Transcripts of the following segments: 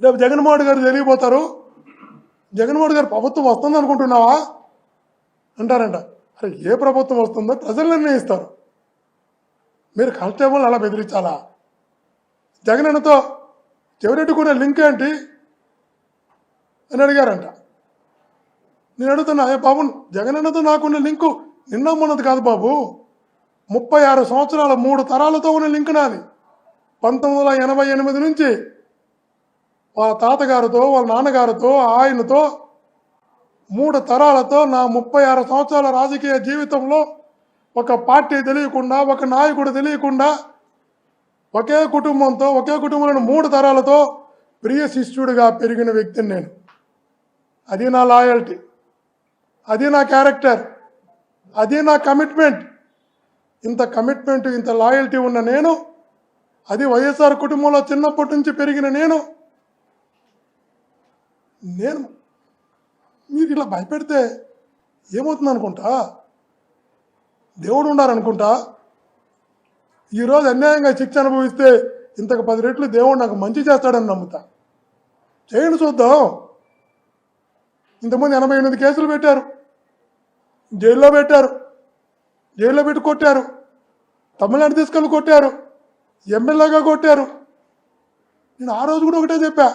రేపు జగన్మోహన్ గారు జరిగిపోతారు, జగన్మోహన్ గారు ప్రభుత్వం వస్తుంది అనుకుంటున్నావా అంటారంట. అరే ఏ ప్రభుత్వం వస్తుందో ప్రజలు నిర్ణయిస్తారు, మీరు కానిస్టేబుల్ అలా బెదిరించాలా? జగనన్నతో చెవిరెడ్డి కూడా లింక్ ఏంటి అని అడిగారంట. నేను అడుగుతున్నా, ఏ బాబు జగనన్నతో నాకున్న లింకు నిన్న మొన్నది కాదు బాబు, 36 సంవత్సరాల 3 తరాలతో ఉన్న లింక్ నాది. 1988 నుంచి వాళ్ళ తాతగారితో, వాళ్ళ నాన్నగారితో, ఆయనతో 3 తరాలతో నా 36 సంవత్సరాల రాజకీయ జీవితంలో ఒక పార్టీ తెలియకుండా, ఒక నాయకుడు తెలియకుండా, ఒకే కుటుంబంతో, ఒకే కుటుంబంలోని 3 తరాలతో ప్రియ శిష్యుడిగా పెరిగిన వ్యక్తిని నేను. అది నా లాయల్టీ, అది నా క్యారెక్టర్, అది నా కమిట్మెంట్. ఇంత కమిట్మెంట్, ఇంత లాయల్టీ ఉన్న నేను, అది వైఎస్ఆర్ కుటుంబంలో చిన్నప్పటి నుంచి పెరిగిన నేను మీరు ఇలా భయపెడితే ఏమవుతుంది అనుకుంటా? దేవుడు ఉండాలనుకుంటా? ఈరోజు అన్యాయంగా శిక్ష అనుభవిస్తే ఇంతకు 10 రెట్లు దేవుడు నాకు మంచి చేస్తాడని నమ్ముతా. చేయండి చూద్దాం. ఇంతకుముందు 88 కేసులు పెట్టారు, జైల్లో పెట్టారు, జైల్లో పెట్టి కొట్టారు, తమిళనాడు తీసుకెళ్ళి కొట్టారు, ఎమ్మెల్యేగా కొట్టారు. నేను ఆ రోజు కూడా ఒకటే చెప్పా,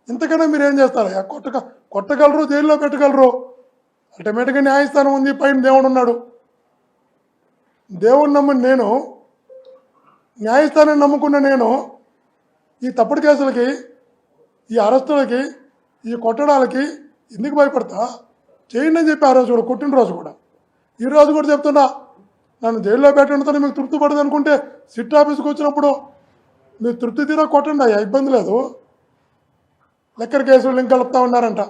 ఇంతకన్నా మీరు ఏం చేస్తారు? కొట్టగలరు, జైల్లో పెట్టగలరు, అల్టిమేట్గా న్యాయస్థానం ఉంది, పైన దేవుడు ఉన్నాడు. దేవుడిని నమ్మని నేను, న్యాయస్థానాన్ని నమ్ముకున్న నేను ఈ తప్పుడు కేసులకి, ఈ అరెస్టులకి, ఈ కొట్టడాలకి ఎందుకు భయపడతా? చేయండి అని చెప్పి ఆ రోజు కూడా, కొట్టిన రోజు కూడా. ఈరోజు కూడా చెప్తున్నా, నన్ను జైల్లో పెట్టడంతో మీకు తృప్తి పడదు అనుకుంటే సిట్ ఆఫీస్కి వచ్చినప్పుడు మీరు తృప్తి తీరా కొట్టండి, అయ్యా ఇబ్బంది లేదు. లెక్కర్ కేసులు లింక్ కలుపుతా ఉన్నారంట.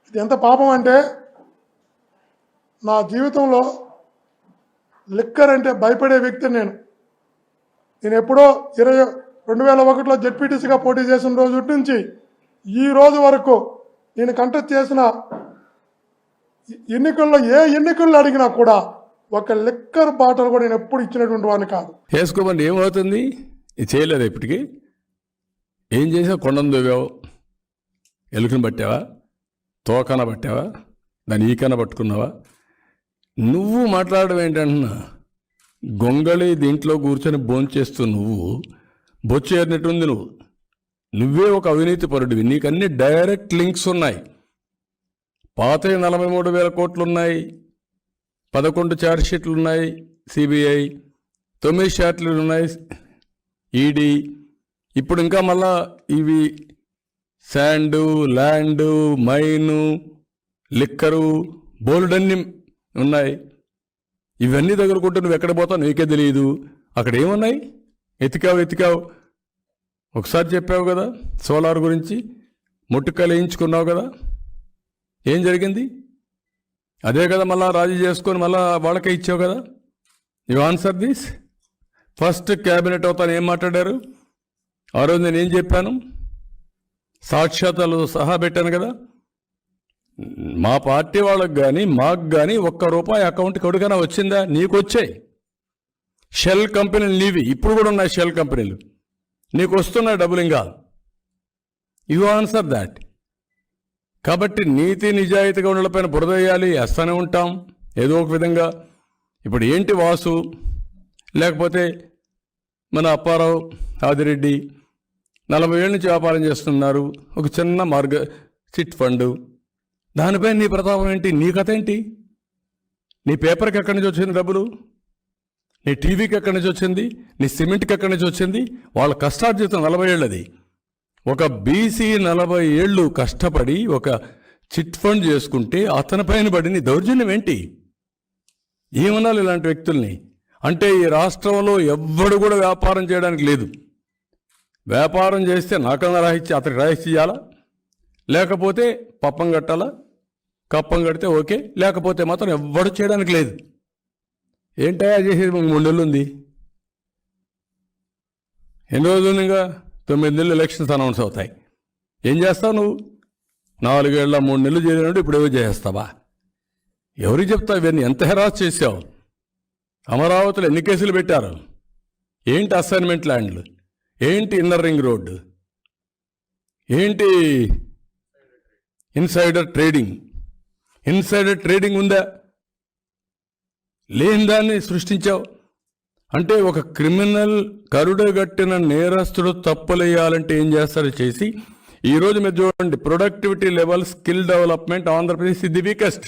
ఇది ఎంత పాపం అంటే, నా జీవితంలో లిక్కర్ అంటే భయపడే వ్యక్తిని నేను ఎప్పుడో 2001లో జెడ్పీటీసీగా పోటీ చేసిన రోజు నుంచి ఈ రోజు వరకు నేను కంటెస్ట్ చేసిన ఎన్నికల్లో ఏ ఎన్నికల్లో అడిగినా కూడా ఒక లిక్కర్ బాటిల్ కూడా నేను ఎప్పుడు ఇచ్చినటువంటి వాడిని కాదు. వేసుకోమని ఏమవుతుంది? ఇది చేయలేదు ఇప్పటికీ. ఏం చేసావు? కొండను దొవ్వావు, ఎలుకను పట్టావా, తోకన పట్టావా, దాని ఈకన పట్టుకున్నావా? నువ్వు మాట్లాడడం ఏంటంటున్నా? గొంగళి దీంట్లో కూర్చొని భోంచేస్తూ నువ్వు బొచ్చేరినట్టుంది. నువ్వే ఒక అవినీతి పరుడివి. నీకు అన్ని డైరెక్ట్ లింక్స్ ఉన్నాయి. పాత 43,000 కోట్లు ఉన్నాయి, 11 ఛార్జ్షీట్లు ఉన్నాయి సిబిఐ, 9 షార్ట్లు ఉన్నాయి ఈడీ. ఇప్పుడు ఇంకా మళ్ళా ఇవి శాండు, ల్యాండు, మైను, లిక్కరు, బోల్డన్ని ఉన్నాయి. ఇవన్నీ దగ్గర కొంటే నువ్వు ఎక్కడ పోతావు నీకే తెలియదు. అక్కడ ఏమున్నాయి? ఎతికావు. ఒకసారి చెప్పావు కదా సోలార్ గురించి, ముట్టుకాయలు వేయించుకున్నావు కదా, ఏం జరిగింది? అదే కదా మళ్ళా రాజీ చేసుకొని మళ్ళా వాళ్ళకే ఇచ్చావు కదా. You answer this. First cabinet అవుతాను ఏం మాట్లాడారు? ఆ రోజు నేను ఏం చెప్పాను? సాక్ష్యాతాలు సహా పెట్టాను కదా. మా పార్టీ వాళ్ళకు కానీ మాకు కానీ ₹1 అకౌంట్కి ఎవరికైనా వచ్చిందా? నీకు వచ్చాయి. షెల్ కంపెనీలు నీవి, ఇప్పుడు కూడా ఉన్నాయి షెల్ కంపెనీలు, నీకు వస్తున్నాయి డబ్బులు ఇంకా. You answer that. కాబట్టి నీతి నిజాయితీగా ఉండలపైన బురద వేయాలి, వేస్తూనే ఉంటాం ఏదో ఒక విధంగా. ఇప్పుడు ఏంటి వాసు, లేకపోతే మన అప్పారావు, ఆదిరెడ్డి 40 ఏళ్ళ నుంచి వ్యాపారం చేస్తున్నారు, ఒక చిన్న చిట్ ఫండ్, దానిపై నీ ప్రతాపం ఏంటి? నీ కథ ఏంటి? నీ పేపర్కి ఎక్కడి నుంచి వచ్చింది డబ్బులు? నీ టీవీకి ఎక్కడి నుంచి వచ్చింది? నీ సిమెంట్కి ఎక్కడి నుంచి వచ్చింది? వాళ్ళ కష్టార్జితం 40 ఏళ్ళది. ఒక బీసీ 40 ఏళ్ళు కష్టపడి ఒక చిట్ ఫండ్ చేసుకుంటే అతని పైన పడి నీ దౌర్జన్యం ఏంటి? ఏమనాలి ఇలాంటి వ్యక్తుల్ని? అంటే ఈ రాష్ట్రంలో ఎవ్వడు కూడా వ్యాపారం చేయడానికి లేదు. వ్యాపారం చేస్తే నాకన్నా రాయిచ్చి అతనికి రాయిచ్చి ఇవ్వాలా, లేకపోతే పప్పం కట్టాలా? కప్పం కడితే ఓకే, లేకపోతే మాత్రం ఎవ్వడు చేయడానికి లేదు. ఏంటయా చేసేది? 3 నెలలు ఉంది. ఎన్ని రోజులు ఉంది? ఇంకా 9 నెలలు ఎలక్షన్స్ అనౌన్స్ అవుతాయి. ఏం చేస్తావు నువ్వు? 4 ఏళ్ళ 3 నెలలు చేరినట్టు ఇప్పుడు ఏవో చేస్తావా? ఎవరికి చెప్తావు ఇవన్నీ? ఎంత హెరాస్ చేసావు? అమరావతిలో ఎన్ని కేసులు పెట్టారు? ఏంటి అసైన్మెంట్ ల్యాండ్లు? ఏంటి ఇన్నర్ రింగ్ రోడ్డు? ఏంటి ఇన్సైడర్ ట్రేడింగ్? ఇన్సైడర్ ట్రేడింగ్ ఉందా? లేని దాన్ని సృష్టించావు. అంటే ఒక క్రిమినల్ కరుడుగట్టిన నేరస్తుడు తప్పులేయాలంటే ఏం చేస్తారో చేసి ఈరోజు మీరు చూడండి, productivity level, skill development Andhra Pradesh ఇది వీకెస్ట్.